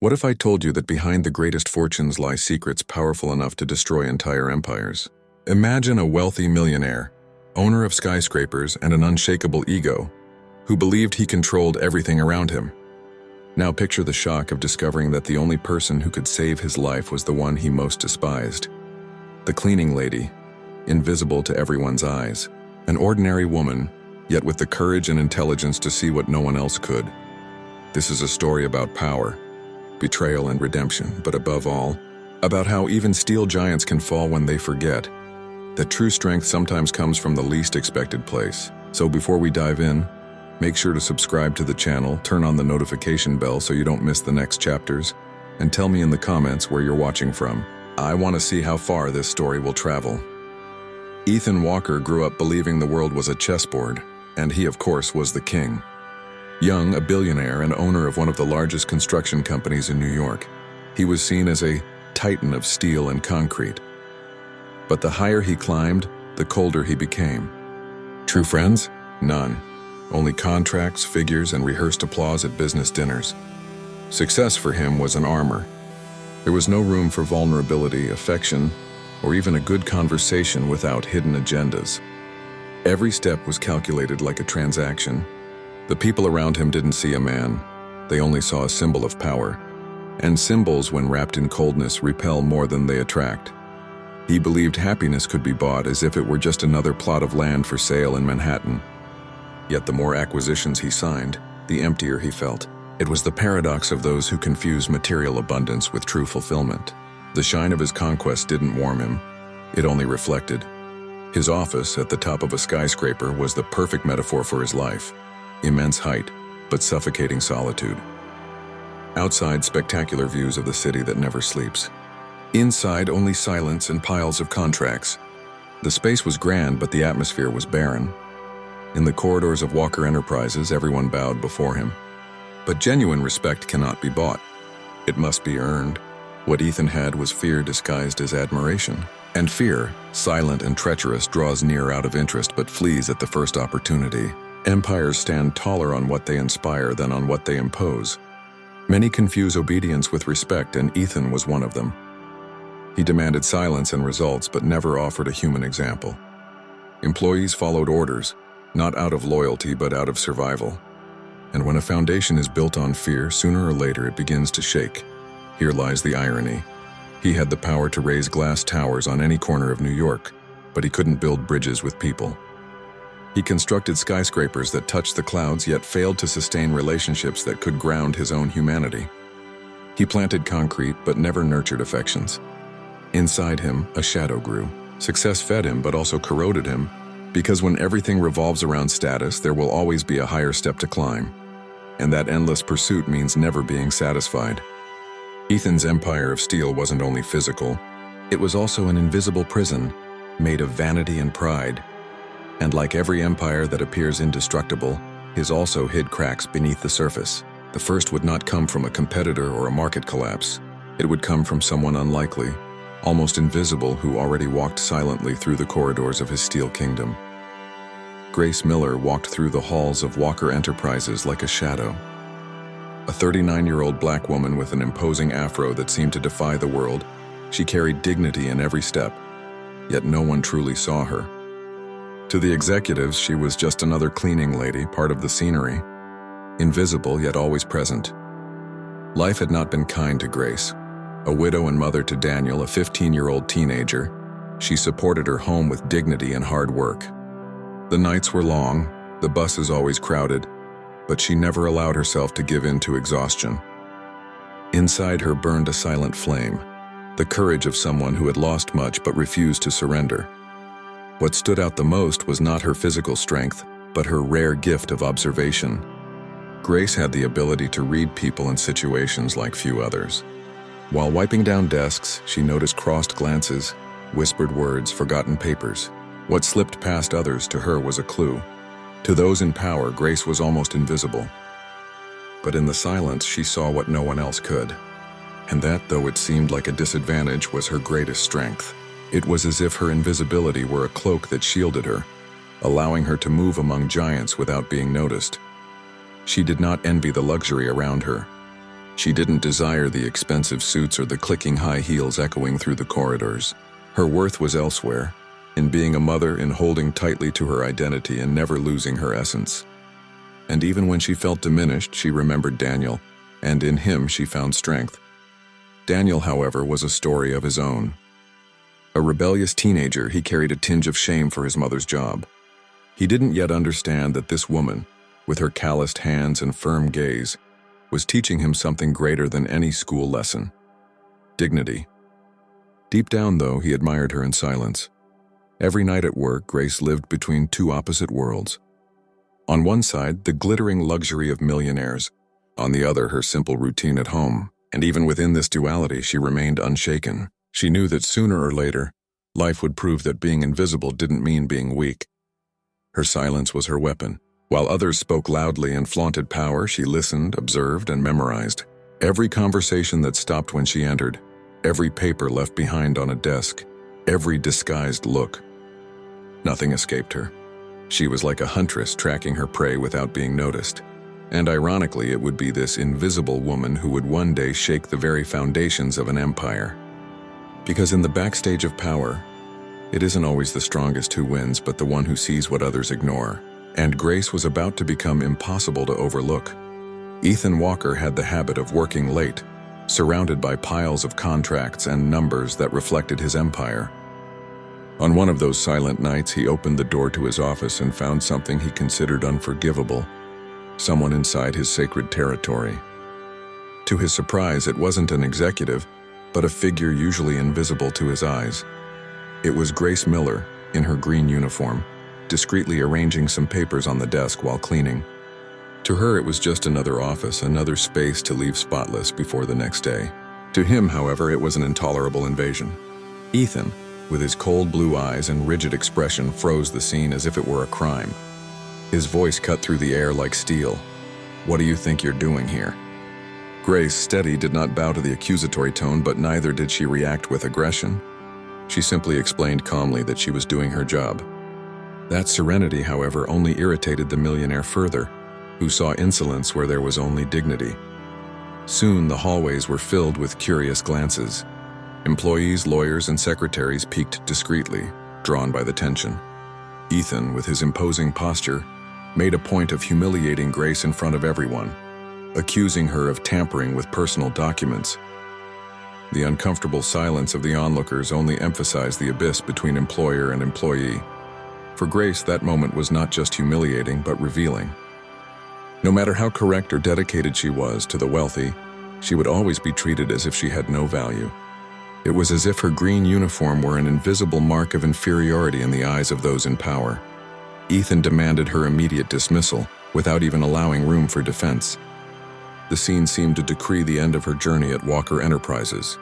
What if I told you that behind the greatest fortunes lie secrets powerful enough to destroy entire empires? Imagine a wealthy millionaire, owner of skyscrapers and an unshakable ego, who believed he controlled everything around him. Now picture the shock of discovering that the only person who could save his life was the one he most despised. The cleaning lady, invisible to everyone's eyes, an ordinary woman, yet with the courage and intelligence to see what no one else could. This is a story about power, betrayal and redemption, but above all, about how even steel giants can fall when they forget that true strength sometimes comes from the least expected place. So before we dive in, make sure to subscribe to the channel, turn on the notification bell so you don't miss the next chapters, and tell me in the comments where you're watching from. I want to see how far this story will travel. Ethan Walker grew up believing the world was a chessboard, and he of course was the king. Young, a billionaire and owner of one of the largest construction companies in New York, he was seen as a titan of steel and concrete. But the higher he climbed, the colder he became. True friends? None. Only contracts, figures, and rehearsed applause at business dinners. Success for him was an armor. There was no room for vulnerability, affection, or even a good conversation without hidden agendas. Every step was calculated like a transaction. The people around him didn't see a man, they only saw a symbol of power. And symbols, when wrapped in coldness, repel more than they attract. He believed happiness could be bought as if it were just another plot of land for sale in Manhattan. Yet the more acquisitions he signed, the emptier he felt. It was the paradox of those who confuse material abundance with true fulfillment. The shine of his conquest didn't warm him, it only reflected. His office, at the top of a skyscraper, was the perfect metaphor for his life. Immense height, but suffocating solitude. Outside, spectacular views of the city that never sleeps. Inside, only silence and piles of contracts. The space was grand, but the atmosphere was barren. In the corridors of Walker Enterprises, everyone bowed before him. But genuine respect cannot be bought. It must be earned. What Ethan had was fear disguised as admiration. And fear, silent and treacherous, draws near out of interest but flees at the first opportunity. Empires stand taller on what they inspire than on what they impose. Many confuse obedience with respect, and Ethan was one of them. He demanded silence and results, but never offered a human example. Employees followed orders, not out of loyalty but out of survival. And when a foundation is built on fear, sooner or later it begins to shake. Here lies the irony. He had the power to raise glass towers on any corner of New York, but he couldn't build bridges with people. He constructed skyscrapers that touched the clouds, yet failed to sustain relationships that could ground his own humanity. He planted concrete, but never nurtured affections. Inside him, a shadow grew. Success fed him, but also corroded him, because when everything revolves around status, there will always be a higher step to climb. And that endless pursuit means never being satisfied. Ethan's empire of steel wasn't only physical, it was also an invisible prison, made of vanity and pride. And like every empire that appears indestructible, his also hid cracks beneath the surface. The first would not come from a competitor or a market collapse. It would come from someone unlikely, almost invisible, who already walked silently through the corridors of his steel kingdom. Grace Miller walked through the halls of Walker Enterprises like a shadow. A 39-year-old black woman with an imposing afro that seemed to defy the world, she carried dignity in every step, yet no one truly saw her. To the executives, she was just another cleaning lady, part of the scenery, invisible yet always present. Life had not been kind to Grace. A widow and mother to Daniel, a 15-year-old teenager, she supported her home with dignity and hard work. The nights were long, the buses always crowded, but she never allowed herself to give in to exhaustion. Inside her burned a silent flame, the courage of someone who had lost much but refused to surrender. What stood out the most was not her physical strength, but her rare gift of observation. Grace had the ability to read people and situations like few others. While wiping down desks, she noticed crossed glances, whispered words, forgotten papers. What slipped past others to her was a clue. To those in power, Grace was almost invisible. But in the silence, she saw what no one else could. And that, though it seemed like a disadvantage, was her greatest strength. It was as if her invisibility were a cloak that shielded her, allowing her to move among giants without being noticed. She did not envy the luxury around her. She didn't desire the expensive suits or the clicking high heels echoing through the corridors. Her worth was elsewhere, in being a mother, in holding tightly to her identity and never losing her essence. And even when she felt diminished, she remembered Daniel, and in him she found strength. Daniel, however, was a story of his own. A rebellious teenager, he carried a tinge of shame for his mother's job. He didn't yet understand that this woman, with her calloused hands and firm gaze, was teaching him something greater than any school lesson: dignity. Deep down, though, he admired her in silence. Every night at work, Grace lived between two opposite worlds. On one side, the glittering luxury of millionaires. On the other, her simple routine at home. And even within this duality, she remained unshaken. She knew that sooner or later, life would prove that being invisible didn't mean being weak. Her silence was her weapon. While others spoke loudly and flaunted power, she listened, observed, and memorized. Every conversation that stopped when she entered, every paper left behind on a desk, every disguised look. Nothing escaped her. She was like a huntress tracking her prey without being noticed. And ironically, it would be this invisible woman who would one day shake the very foundations of an empire. Because in the backstage of power, it isn't always the strongest who wins, but the one who sees what others ignore. And Grace was about to become impossible to overlook. Ethan Walker had the habit of working late, surrounded by piles of contracts and numbers that reflected his empire. On one of those silent nights, he opened the door to his office and found something he considered unforgivable: someone inside his sacred territory. To his surprise, it wasn't an executive, but a figure usually invisible to his eyes. It was Grace Miller, in her green uniform, discreetly arranging some papers on the desk while cleaning. To her, it was just another office, another space to leave spotless before the next day. To him, however, it was an intolerable invasion. Ethan, with his cold blue eyes and rigid expression, froze the scene as if it were a crime. His voice cut through the air like steel. "What do you think you're doing here?" Grace, steady, did not bow to the accusatory tone, but neither did she react with aggression. She simply explained calmly that she was doing her job. That serenity, however, only irritated the millionaire further, who saw insolence where there was only dignity. Soon the hallways were filled with curious glances. Employees, lawyers, and secretaries peeked discreetly, drawn by the tension. Ethan, with his imposing posture, made a point of humiliating Grace in front of everyone, accusing her of tampering with personal documents. The uncomfortable silence of the onlookers only emphasized the abyss between employer and employee. For Grace, that moment was not just humiliating, but revealing. No matter how correct or dedicated she was to the wealthy, she would always be treated as if she had no value. It was as if her green uniform were an invisible mark of inferiority in the eyes of those in power. Ethan demanded her immediate dismissal, without even allowing room for defense. The scene seemed to decree the end of her journey at Walker Enterprises.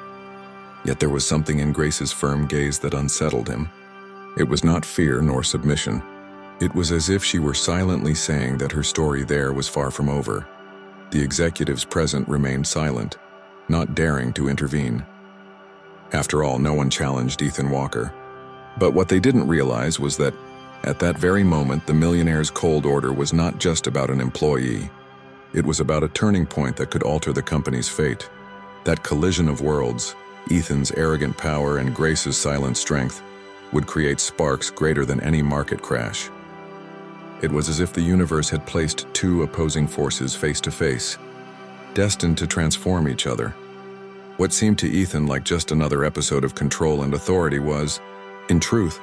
Yet there was something in Grace's firm gaze that unsettled him. It was not fear nor submission. It was as if she were silently saying that her story there was far from over. The executives present remained silent, not daring to intervene. After all, no one challenged Ethan Walker. But what they didn't realize was that, at that very moment, the millionaire's cold order was not just about an employee. It was about a turning point that could alter the company's fate. That collision of worlds, Ethan's arrogant power and Grace's silent strength, would create sparks greater than any market crash. It was as if the universe had placed two opposing forces face to face, destined to transform each other. What seemed to Ethan like just another episode of Control and Authority was, in truth,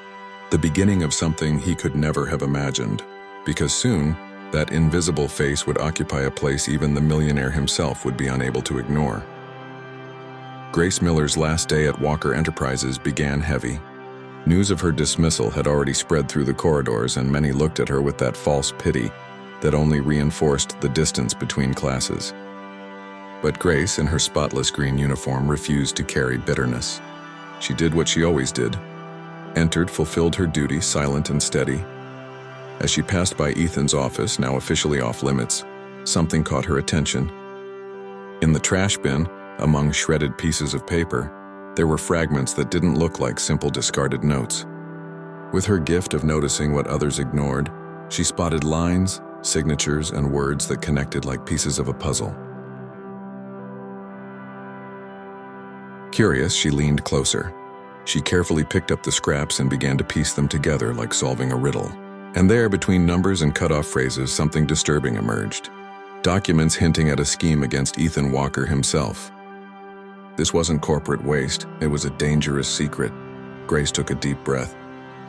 the beginning of something he could never have imagined, because soon, that invisible face would occupy a place even the millionaire himself would be unable to ignore. Grace Miller's last day at Walker Enterprises began heavy. News of her dismissal had already spread through the corridors, and many looked at her with that false pity that only reinforced the distance between classes. But Grace, in her spotless green uniform, refused to carry bitterness. She did what she always did: entered, fulfilled her duty, silent and steady. As she passed by Ethan's office, now officially off limits, something caught her attention. In the trash bin, among shredded pieces of paper, there were fragments that didn't look like simple discarded notes. With her gift of noticing what others ignored, she spotted lines, signatures, and words that connected like pieces of a puzzle. Curious, she leaned closer. She carefully picked up the scraps and began to piece them together like solving a riddle. And there, between numbers and cut-off phrases, something disturbing emerged. Documents hinting at a scheme against Ethan Walker himself. This wasn't corporate waste, it was a dangerous secret. Grace took a deep breath.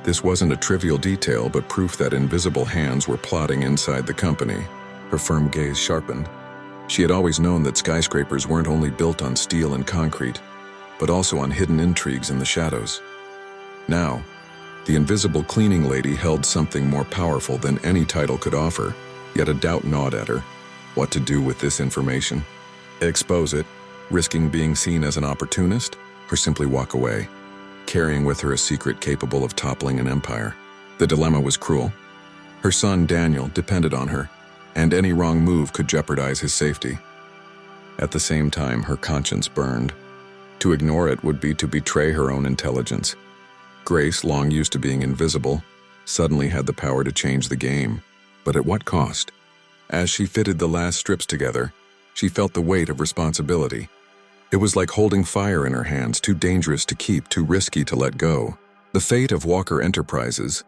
This wasn't a trivial detail, but proof that invisible hands were plotting inside the company. Her firm gaze sharpened. She had always known that skyscrapers weren't only built on steel and concrete, but also on hidden intrigues in the shadows. Now, the invisible cleaning lady held something more powerful than any title could offer, yet a doubt gnawed at her. What to do with this information? Expose it, risking being seen as an opportunist, or simply walk away, carrying with her a secret capable of toppling an empire? The dilemma was cruel. Her son, Daniel, depended on her, and any wrong move could jeopardize his safety. At the same time, her conscience burned. To ignore it would be to betray her own intelligence. Grace, long used to being invisible, suddenly had the power to change the game. But at what cost? As she fitted the last strips together, she felt the weight of responsibility. It was like holding fire in her hands, too dangerous to keep, too risky to let go. The fate of Walker Enterprises,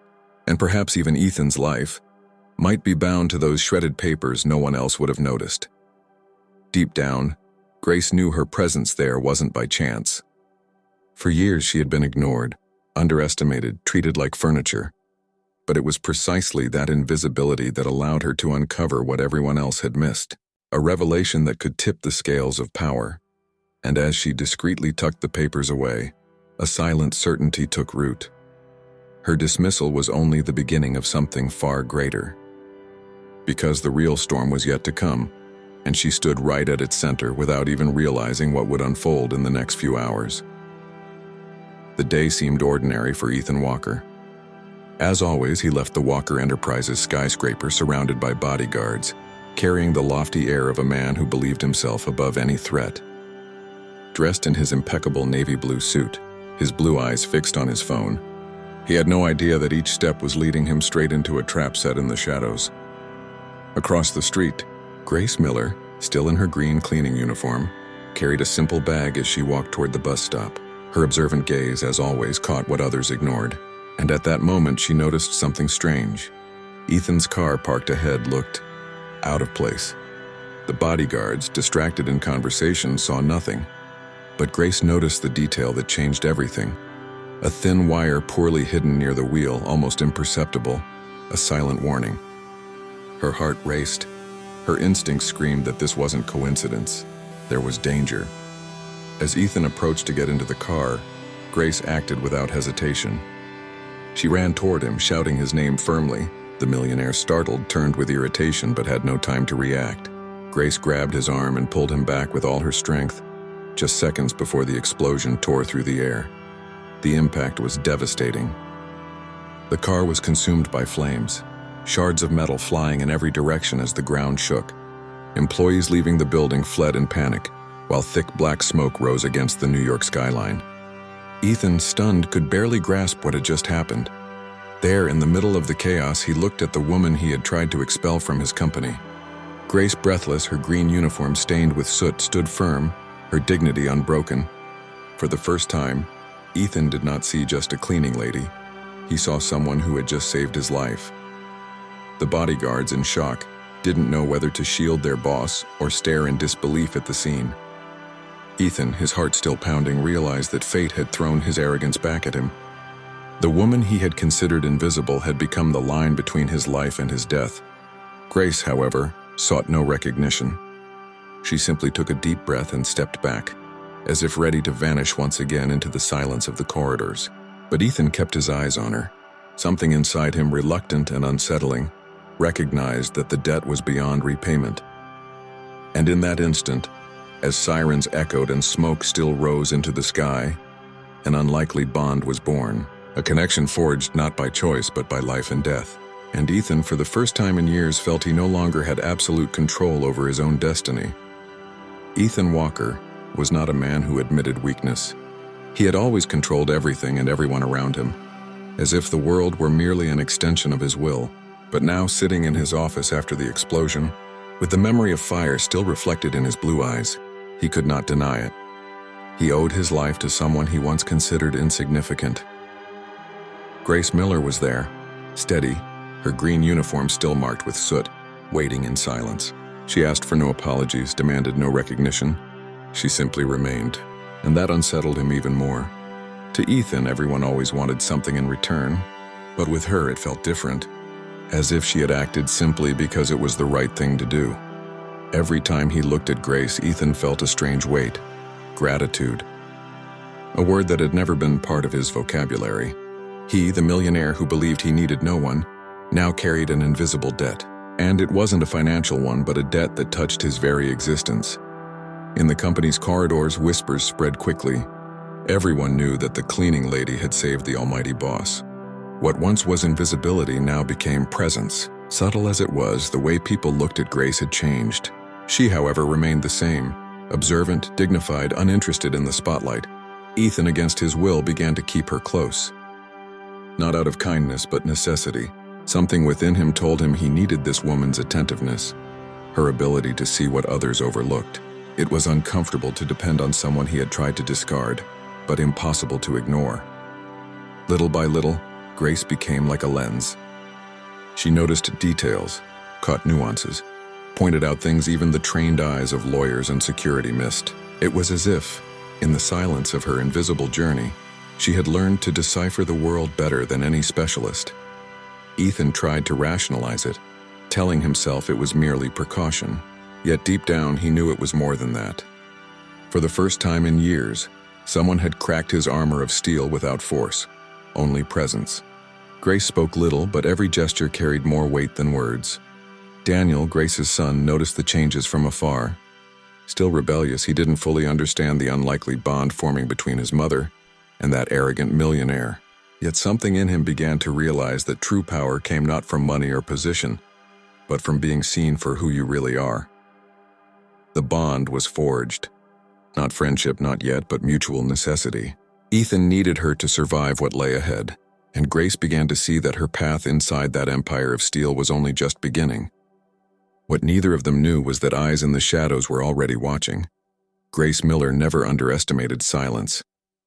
and perhaps even Ethan's life, might be bound to those shredded papers no one else would have noticed. Deep down, Grace knew her presence there wasn't by chance. For years she had been ignored, underestimated, treated like furniture. But it was precisely that invisibility that allowed her to uncover what everyone else had missed, a revelation that could tip the scales of power. And as she discreetly tucked the papers away, a silent certainty took root. Her dismissal was only the beginning of something far greater. Because the real storm was yet to come, and she stood right at its center without even realizing what would unfold in the next few hours. The day seemed ordinary for Ethan Walker. As always, he left the Walker Enterprises skyscraper surrounded by bodyguards, carrying the lofty air of a man who believed himself above any threat. Dressed in his impeccable navy blue suit, his blue eyes fixed on his phone, he had no idea that each step was leading him straight into a trap set in the shadows. Across the street, Grace Miller, still in her green cleaning uniform, carried a simple bag as she walked toward the bus stop. Her observant gaze, as always, caught what others ignored, and at that moment she noticed something strange. Ethan's car parked ahead looked out of place. The bodyguards, distracted in conversation, saw nothing, but Grace noticed the detail that changed everything. A thin wire poorly hidden near the wheel, almost imperceptible, a silent warning. Her heart raced. Her instincts screamed that this wasn't coincidence. There was danger. As Ethan approached to get into the car, Grace acted without hesitation. She ran toward him, shouting his name firmly. The millionaire, startled, turned with irritation but had no time to react. Grace grabbed his arm and pulled him back with all her strength, just seconds before the explosion tore through the air. The impact was devastating. The car was consumed by flames, shards of metal flying in every direction as the ground shook. Employees leaving the building fled in panic, while thick black smoke rose against the New York skyline. Ethan, stunned, could barely grasp what had just happened. There, in the middle of the chaos, he looked at the woman he had tried to expel from his company. Grace, breathless, her green uniform stained with soot, stood firm, her dignity unbroken. For the first time, Ethan did not see just a cleaning lady. He saw someone who had just saved his life. The bodyguards, in shock, didn't know whether to shield their boss or stare in disbelief at the scene. Ethan, his heart still pounding, realized that fate had thrown his arrogance back at him. The woman he had considered invisible had become the line between his life and his death. Grace, however, sought no recognition. She simply took a deep breath and stepped back, as if ready to vanish once again into the silence of the corridors. But Ethan kept his eyes on her. Something inside him, reluctant and unsettling, recognized that the debt was beyond repayment. And in that instant, as sirens echoed and smoke still rose into the sky, an unlikely bond was born, a connection forged not by choice but by life and death. And Ethan, for the first time in years, felt he no longer had absolute control over his own destiny. Ethan Walker was not a man who admitted weakness. He had always controlled everything and everyone around him, as if the world were merely an extension of his will. But now, sitting in his office after the explosion, with the memory of fire still reflected in his blue eyes, he could not deny it. He owed his life to someone he once considered insignificant. Grace Miller was there, steady, her green uniform still marked with soot, waiting in silence. She asked for no apologies, demanded no recognition. She simply remained, and that unsettled him even more. To Ethan, everyone always wanted something in return, but with her it felt different, as if she had acted simply because it was the right thing to do. Every time he looked at Grace, Ethan felt a strange weight, gratitude, a word that had never been part of his vocabulary. He, the millionaire who believed he needed no one, now carried an invisible debt. And it wasn't a financial one, but a debt that touched his very existence. In the company's corridors, whispers spread quickly. Everyone knew that the cleaning lady had saved the almighty boss. What once was invisibility now became presence. Subtle as it was, the way people looked at Grace had changed. She, however, remained the same, observant, dignified, uninterested in the spotlight. Ethan, against his will, began to keep her close. Not out of kindness, but necessity. Something within him told him he needed this woman's attentiveness, her ability to see what others overlooked. It was uncomfortable to depend on someone he had tried to discard, but impossible to ignore. Little by little, Grace became like a lens. She noticed details, caught nuances, pointed out things even the trained eyes of lawyers and security missed. It was as if, in the silence of her invisible journey, she had learned to decipher the world better than any specialist. Ethan tried to rationalize it, telling himself it was merely precaution. Yet deep down, he knew it was more than that. For the first time in years, someone had cracked his armor of steel without force, only presence. Grace spoke little, but every gesture carried more weight than words. Daniel, Grace's son, noticed the changes from afar. Still rebellious, he didn't fully understand the unlikely bond forming between his mother and that arrogant millionaire. Yet something in him began to realize that true power came not from money or position, but from being seen for who you really are. The bond was forged. Not friendship, not yet, but mutual necessity. Ethan needed her to survive what lay ahead, and Grace began to see that her path inside that empire of steel was only just beginning. What neither of them knew was that eyes in the shadows were already watching. Grace Miller never underestimated silence.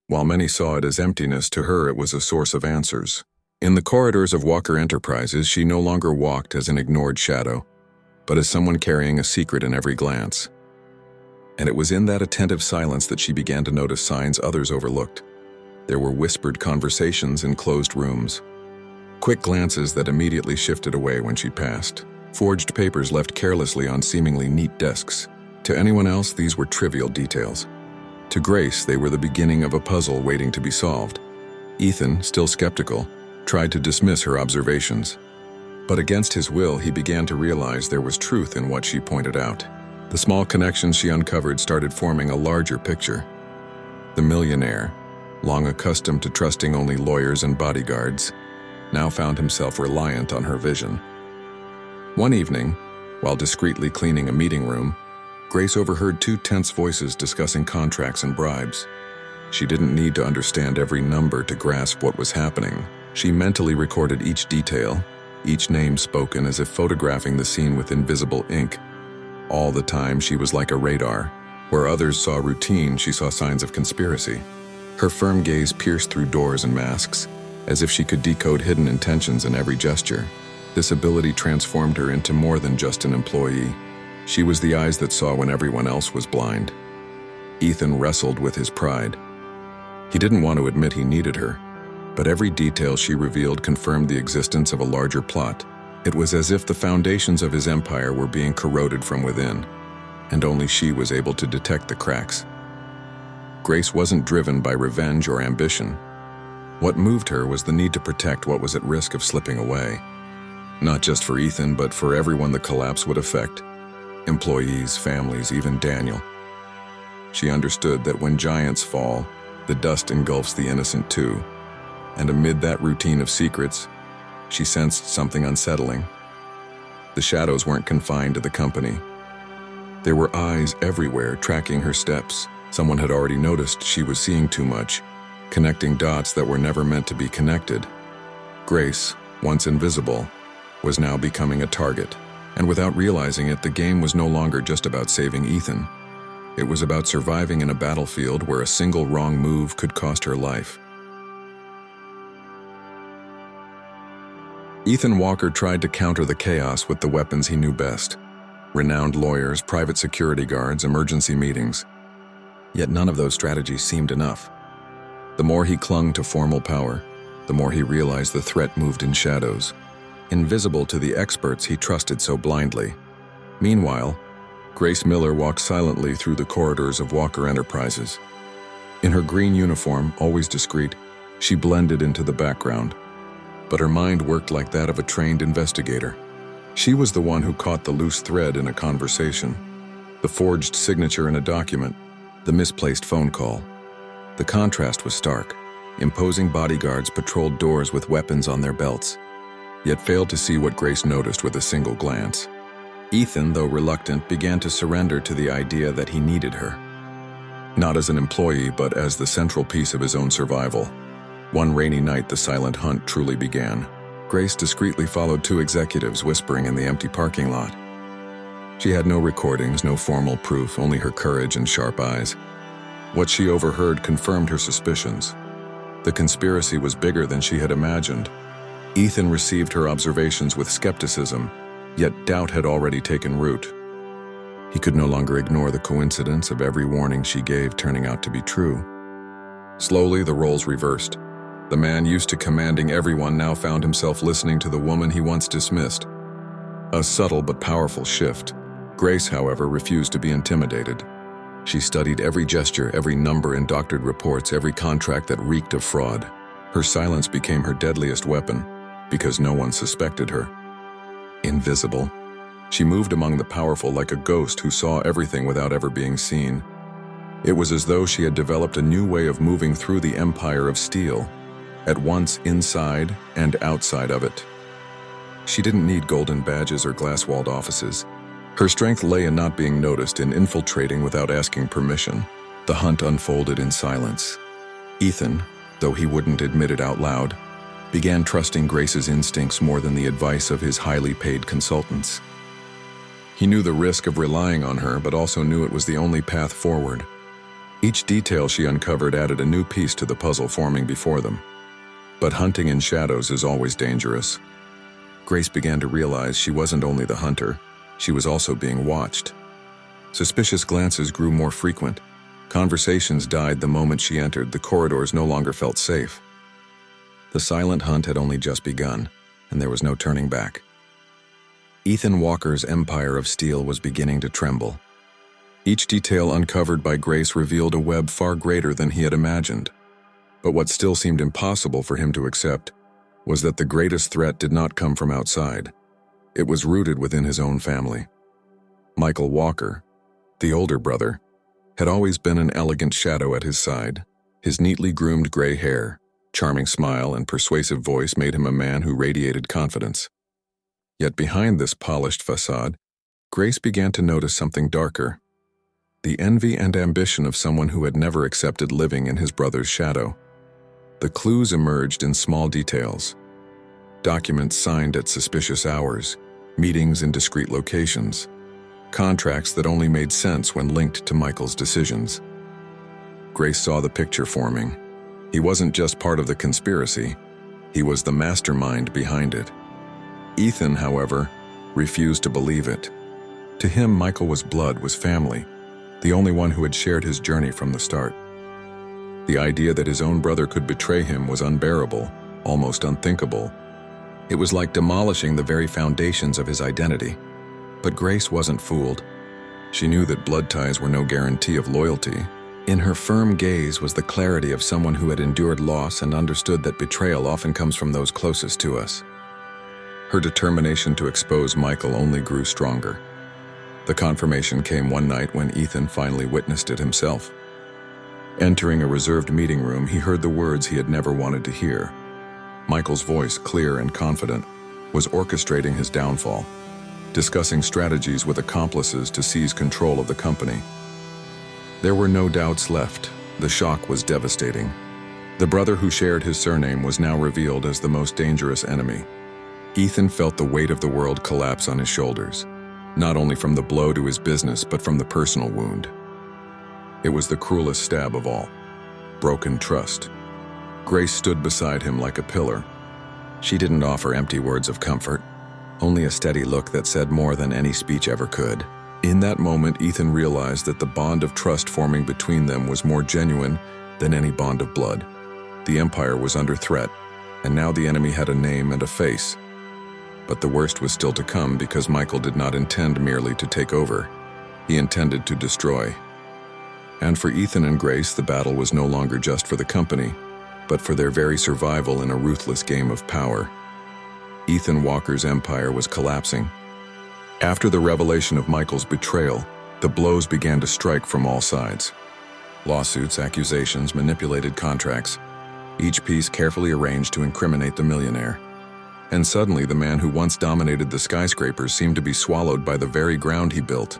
While many saw it as emptiness, to her it was a source of answers. In the corridors of Walker Enterprises, she no longer walked as an ignored shadow, but as someone carrying a secret in every glance. And it was in that attentive silence that she began to notice signs others overlooked. There were whispered conversations in closed rooms, quick glances that immediately shifted away when she passed, forged papers left carelessly on seemingly neat desks. To anyone else, these were trivial details. To Grace, they were the beginning of a puzzle waiting to be solved. Ethan, still skeptical, tried to dismiss her observations. But against his will, he began to realize there was truth in what she pointed out. The small connections she uncovered started forming a larger picture. The millionaire, long accustomed to trusting only lawyers and bodyguards, now found himself reliant on her vision. One evening, while discreetly cleaning a meeting room, Grace overheard two tense voices discussing contracts and bribes. She didn't need to understand every number to grasp what was happening. She mentally recorded each detail, each name spoken as if photographing the scene with invisible ink. All the time, she was like a radar. Where others saw routine, she saw signs of conspiracy. Her firm gaze pierced through doors and masks, as if she could decode hidden intentions in every gesture. This ability transformed her into more than just an employee. She was the eyes that saw when everyone else was blind. Ethan wrestled with his pride. He didn't want to admit he needed her, but every detail she revealed confirmed the existence of a larger plot. It was as if the foundations of his empire were being corroded from within, and only she was able to detect the cracks. Grace wasn't driven by revenge or ambition. What moved her was the need to protect what was at risk of slipping away. Not just for Ethan, but for everyone the collapse would affect. Employees, families, even Daniel. She understood that when giants fall, the dust engulfs the innocent too. And amid that routine of secrets, she sensed something unsettling. The shadows weren't confined to the company. There were eyes everywhere tracking her steps. Someone had already noticed she was seeing too much, connecting dots that were never meant to be connected. Grace, once invisible, was now becoming a target. And without realizing it, the game was no longer just about saving Ethan. It was about surviving in a battlefield where a single wrong move could cost her life. Ethan Walker tried to counter the chaos with the weapons he knew best: renowned lawyers, private security guards, emergency meetings. Yet none of those strategies seemed enough. The more he clung to formal power, the more he realized the threat moved in shadows, invisible to the experts he trusted so blindly. Meanwhile, Grace Miller walked silently through the corridors of Walker Enterprises. In her green uniform, always discreet, she blended into the background. But her mind worked like that of a trained investigator. She was the one who caught the loose thread in a conversation, the forged signature in a document, the misplaced phone call. The contrast was stark. Imposing bodyguards patrolled doors with weapons on their belts, yet failed to see what Grace noticed with a single glance. Ethan, though reluctant, began to surrender to the idea that he needed her. Not as an employee, but as the central piece of his own survival. One rainy night, the silent hunt truly began. Grace discreetly followed two executives whispering in the empty parking lot. She had no recordings, no formal proof, only her courage and sharp eyes. What she overheard confirmed her suspicions. The conspiracy was bigger than she had imagined. Ethan received her observations with skepticism, yet doubt had already taken root. He could no longer ignore the coincidence of every warning she gave turning out to be true. Slowly, the roles reversed. The man used to commanding everyone now found himself listening to the woman he once dismissed. A subtle but powerful shift. Grace, however, refused to be intimidated. She studied every gesture, every number in doctored reports, every contract that reeked of fraud. Her silence became her deadliest weapon, because no one suspected her. Invisible, she moved among the powerful like a ghost who saw everything without ever being seen. It was as though she had developed a new way of moving through the empire of steel, at once inside and outside of it. She didn't need golden badges or glass-walled offices. Her strength lay in not being noticed, in infiltrating without asking permission. The hunt unfolded in silence. Ethan, though he wouldn't admit it out loud, began trusting Grace's instincts more than the advice of his highly paid consultants. He knew the risk of relying on her, but also knew it was the only path forward. Each detail she uncovered added a new piece to the puzzle forming before them. But hunting in shadows is always dangerous. Grace began to realize she wasn't only the hunter, she was also being watched. Suspicious glances grew more frequent. Conversations died the moment she entered. The corridors no longer felt safe. The silent hunt had only just begun, and there was no turning back. Ethan Walker's empire of steel was beginning to tremble. Each detail uncovered by Grace revealed a web far greater than he had imagined. But what still seemed impossible for him to accept was that the greatest threat did not come from outside. It was rooted within his own family. Michael Walker, the older brother, had always been an elegant shadow at his side. His neatly groomed gray hair, charming smile, and persuasive voice made him a man who radiated confidence. Yet behind this polished facade, Grace began to notice something darker: the envy and ambition of someone who had never accepted living in his brother's shadow. The clues emerged in small details: documents signed at suspicious hours, meetings in discreet locations, contracts that only made sense when linked to Michael's decisions. Grace saw the picture forming. He wasn't just part of the conspiracy, he was the mastermind behind it. Ethan, however, refused to believe it. To him, Michael was blood, was family, the only one who had shared his journey from the start. The idea that his own brother could betray him was unbearable, almost unthinkable. It was like demolishing the very foundations of his identity. But Grace wasn't fooled. She knew that blood ties were no guarantee of loyalty. In her firm gaze was the clarity of someone who had endured loss and understood that betrayal often comes from those closest to us. Her determination to expose Michael only grew stronger. The confirmation came one night when Ethan finally witnessed it himself. Entering a reserved meeting room, he heard the words he had never wanted to hear. Michael's voice, clear and confident, was orchestrating his downfall, discussing strategies with accomplices to seize control of the company. There were no doubts left. The shock was devastating. The brother who shared his surname was now revealed as the most dangerous enemy. Ethan felt the weight of the world collapse on his shoulders, not only from the blow to his business, but from the personal wound. It was the cruelest stab of all. Broken trust. Grace stood beside him like a pillar. She didn't offer empty words of comfort, only a steady look that said more than any speech ever could. In that moment, Ethan realized that the bond of trust forming between them was more genuine than any bond of blood. The Empire was under threat, and now the enemy had a name and a face. But the worst was still to come, because Michael did not intend merely to take over. He intended to destroy. And for Ethan and Grace, the battle was no longer just for the company, but for their very survival in a ruthless game of power. Ethan Walker's empire was collapsing. After the revelation of Michael's betrayal, the blows began to strike from all sides. Lawsuits, accusations, manipulated contracts, each piece carefully arranged to incriminate the millionaire. And suddenly, the man who once dominated the skyscrapers seemed to be swallowed by the very ground he built.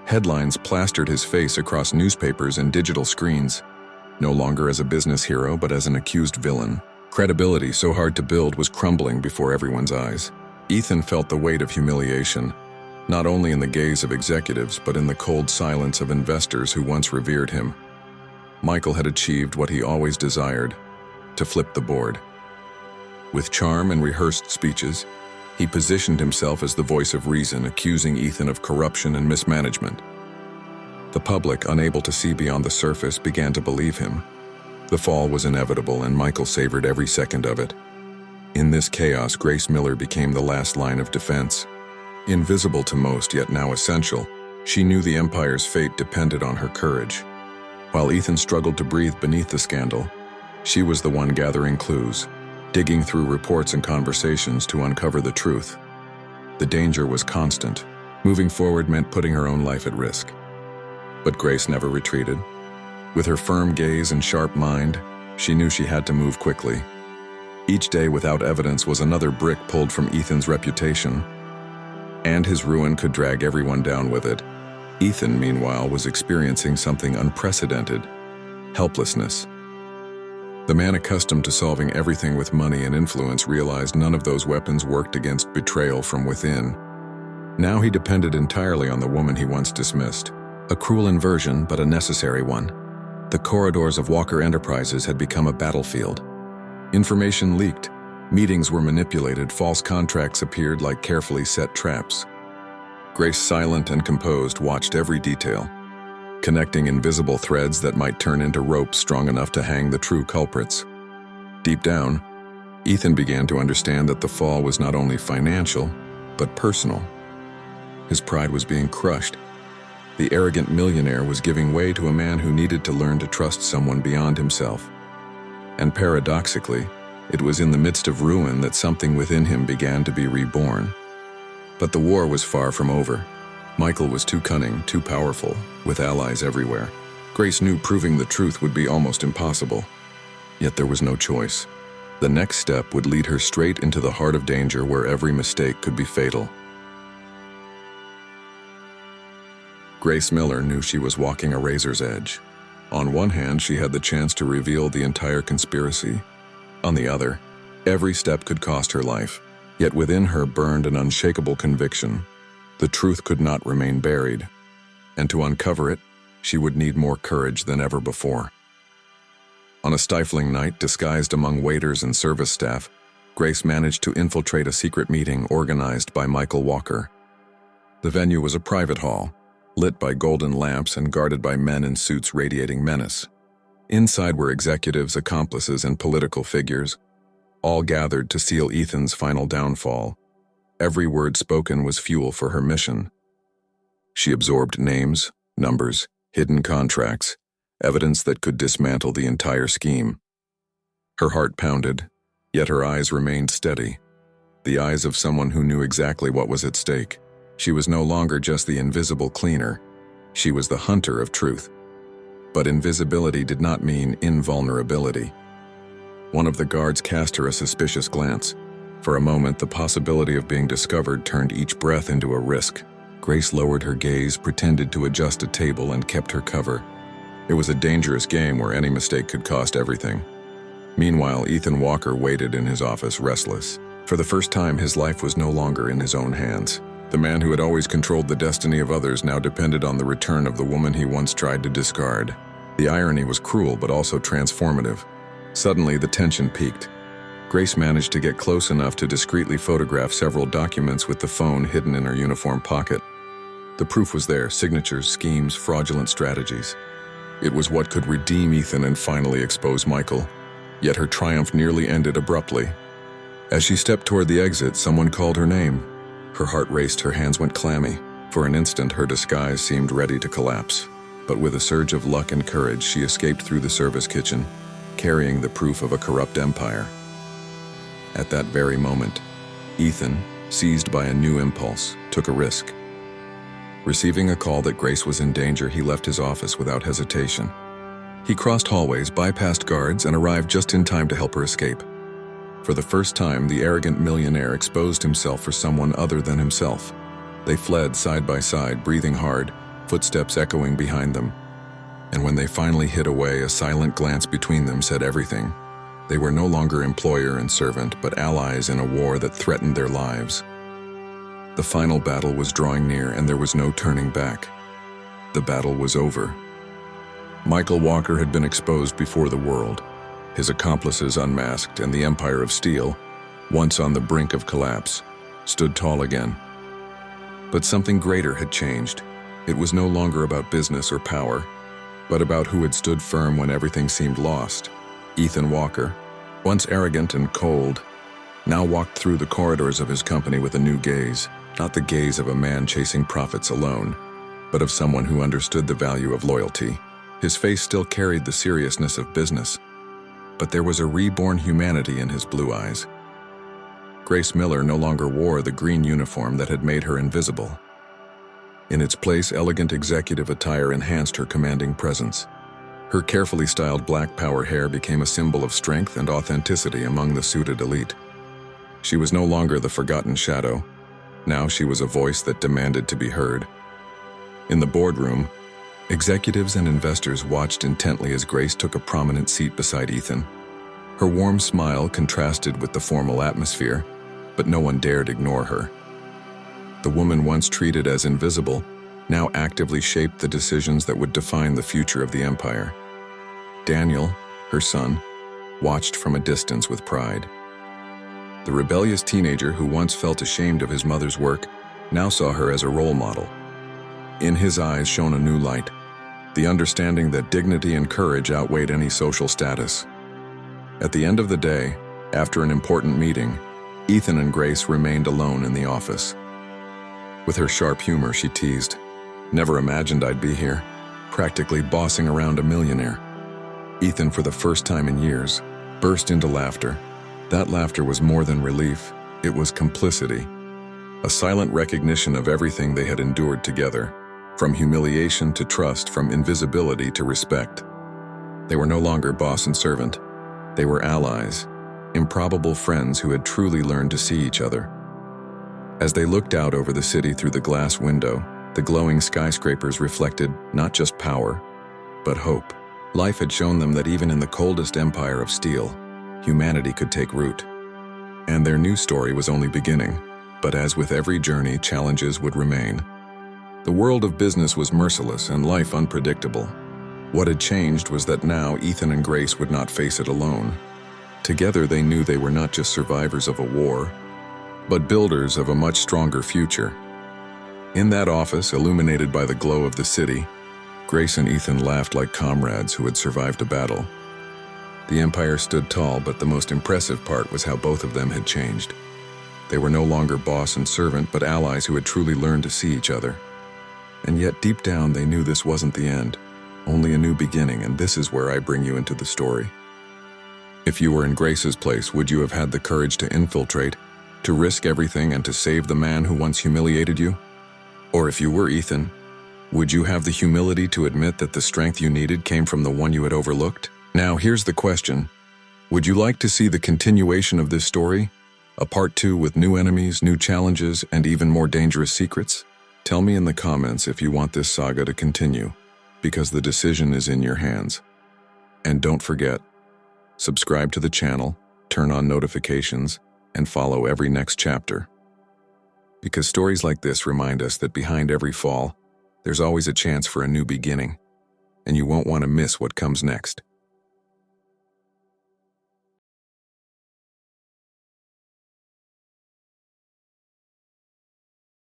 Headlines plastered his face across newspapers and digital screens, no longer as a business hero but as an accused villain. Credibility so hard to build was crumbling before everyone's eyes. Ethan felt the weight of humiliation, not only in the gaze of executives but in the cold silence of investors who once revered him. Michael had achieved what he always desired, to flip the board. With charm and rehearsed speeches, he positioned himself as the voice of reason, accusing Ethan of corruption and mismanagement. The public, unable to see beyond the surface, began to believe him. The fall was inevitable, and Michael savored every second of it. In this chaos, Grace Miller became the last line of defense. Invisible to most, yet now essential, she knew the Empire's fate depended on her courage. While Ethan struggled to breathe beneath the scandal, she was the one gathering clues, digging through reports and conversations to uncover the truth. The danger was constant. Moving forward meant putting her own life at risk. But Grace never retreated. With her firm gaze and sharp mind, she knew she had to move quickly. Each day without evidence was another brick pulled from Ethan's reputation, and his ruin could drag everyone down with it. Ethan, meanwhile, was experiencing something unprecedented: helplessness. The man accustomed to solving everything with money and influence realized none of those weapons worked against betrayal from within. Now he depended entirely on the woman he once dismissed. A cruel inversion, but a necessary one. The corridors of Walker Enterprises had become a battlefield. Information leaked, meetings were manipulated, false contracts appeared like carefully set traps. Grace, silent and composed, watched every detail, connecting invisible threads that might turn into ropes strong enough to hang the true culprits. Deep down, Ethan began to understand that the fall was not only financial, but personal. His pride was being crushed. The arrogant millionaire was giving way to a man who needed to learn to trust someone beyond himself. And paradoxically, it was in the midst of ruin that something within him began to be reborn. But the war was far from over. Michael was too cunning, too powerful, with allies everywhere. Grace knew proving the truth would be almost impossible. Yet there was no choice. The next step would lead her straight into the heart of danger, where every mistake could be fatal. Grace Miller knew she was walking a razor's edge. On one hand, she had the chance to reveal the entire conspiracy. On the other, every step could cost her life. Yet within her burned an unshakable conviction. The truth could not remain buried, and to uncover it, she would need more courage than ever before. On a stifling night, disguised among waiters and service staff, Grace managed to infiltrate a secret meeting organized by Michael Walker. The venue was a private hall, lit by golden lamps and guarded by men in suits radiating menace. Inside were executives, accomplices, and political figures, all gathered to seal Ethan's final downfall. Every word spoken was fuel for her mission. She absorbed names, numbers, hidden contracts, evidence that could dismantle the entire scheme. Her heart pounded, yet her eyes remained steady, the eyes of someone who knew exactly what was at stake. She was no longer just the invisible cleaner. She was the hunter of truth. But invisibility did not mean invulnerability. One of the guards cast her a suspicious glance. For a moment, the possibility of being discovered turned each breath into a risk. Grace lowered her gaze, pretended to adjust a table, and kept her cover. It was a dangerous game where any mistake could cost everything. Meanwhile, Ethan Walker waited in his office, restless. For the first time, his life was no longer in his own hands. The man who had always controlled the destiny of others now depended on the return of the woman he once tried to discard. The irony was cruel but also transformative. Suddenly, the tension peaked. Grace managed to get close enough to discreetly photograph several documents with the phone hidden in her uniform pocket. The proof was there: signatures, schemes, fraudulent strategies. It was what could redeem Ethan and finally expose Michael. Yet her triumph nearly ended abruptly. As she stepped toward the exit, someone called her name. Her heart raced, her hands went clammy. For an instant, her disguise seemed ready to collapse. But with a surge of luck and courage, she escaped through the service kitchen, carrying the proof of a corrupt empire. At that very moment, Ethan, seized by a new impulse, took a risk. Receiving a call that Grace was in danger, he left his office without hesitation. He crossed hallways, bypassed guards, and arrived just in time to help her escape. For the first time, the arrogant millionaire exposed himself for someone other than himself. They fled side by side, breathing hard, footsteps echoing behind them. And when they finally hid away, a silent glance between them said everything. They were no longer employer and servant, but allies in a war that threatened their lives. The final battle was drawing near, and there was no turning back. The battle was over. Michael Walker had been exposed before the world, his accomplices unmasked, and the Empire of Steel, once on the brink of collapse, stood tall again. But something greater had changed. It was no longer about business or power, but about who had stood firm when everything seemed lost. Ethan Walker, once arrogant and cold, now walked through the corridors of his company with a new gaze, not the gaze of a man chasing profits alone, but of someone who understood the value of loyalty. His face still carried the seriousness of business, but there was a reborn humanity in his blue eyes. Grace Miller no longer wore the green uniform that had made her invisible. In its place, elegant executive attire enhanced her commanding presence. Her carefully styled black power hair became a symbol of strength and authenticity among the suited elite. She was no longer the forgotten shadow. Now she was a voice that demanded to be heard. In the boardroom, executives and investors watched intently as Grace took a prominent seat beside Ethan. Her warm smile contrasted with the formal atmosphere, but no one dared ignore her. The woman once treated as invisible now actively shaped the decisions that would define the future of the empire. Daniel, her son, watched from a distance with pride. The rebellious teenager who once felt ashamed of his mother's work now saw her as a role model. In his eyes shone a new light, the understanding that dignity and courage outweighed any social status. At the end of the day, after an important meeting, Ethan and Grace remained alone in the office. With her sharp humor, she teased, "Never imagined I'd be here, practically bossing around a millionaire." Ethan, for the first time in years, burst into laughter. That laughter was more than relief, it was complicity. A silent recognition of everything they had endured together, from humiliation to trust, from invisibility to respect. They were no longer boss and servant. They were allies, improbable friends who had truly learned to see each other. As they looked out over the city through the glass window, the glowing skyscrapers reflected not just power, but hope. Life had shown them that even in the coldest empire of steel, humanity could take root. And their new story was only beginning, but as with every journey, challenges would remain. The world of business was merciless and life unpredictable. What had changed was that now Ethan and Grace would not face it alone. Together they knew they were not just survivors of a war, but builders of a much stronger future. In that office, illuminated by the glow of the city, Grace and Ethan laughed like comrades who had survived a battle. The empire stood tall, but the most impressive part was how both of them had changed. They were no longer boss and servant, but allies who had truly learned to see each other. And yet deep down they knew this wasn't the end, only a new beginning, and this is where I bring you into the story. If you were in Grace's place, would you have had the courage to infiltrate, to risk everything and to save the man who once humiliated you? Or if you were Ethan, would you have the humility to admit that the strength you needed came from the one you had overlooked? Now here's the question. Would you like to see the continuation of this story? A part 2 with new enemies, new challenges, and even more dangerous secrets? Tell me in the comments if you want this saga to continue, because the decision is in your hands. And don't forget, subscribe to the channel, turn on notifications, and follow every next chapter. Because stories like this remind us that behind every fall, there's always a chance for a new beginning, and you won't want to miss what comes next.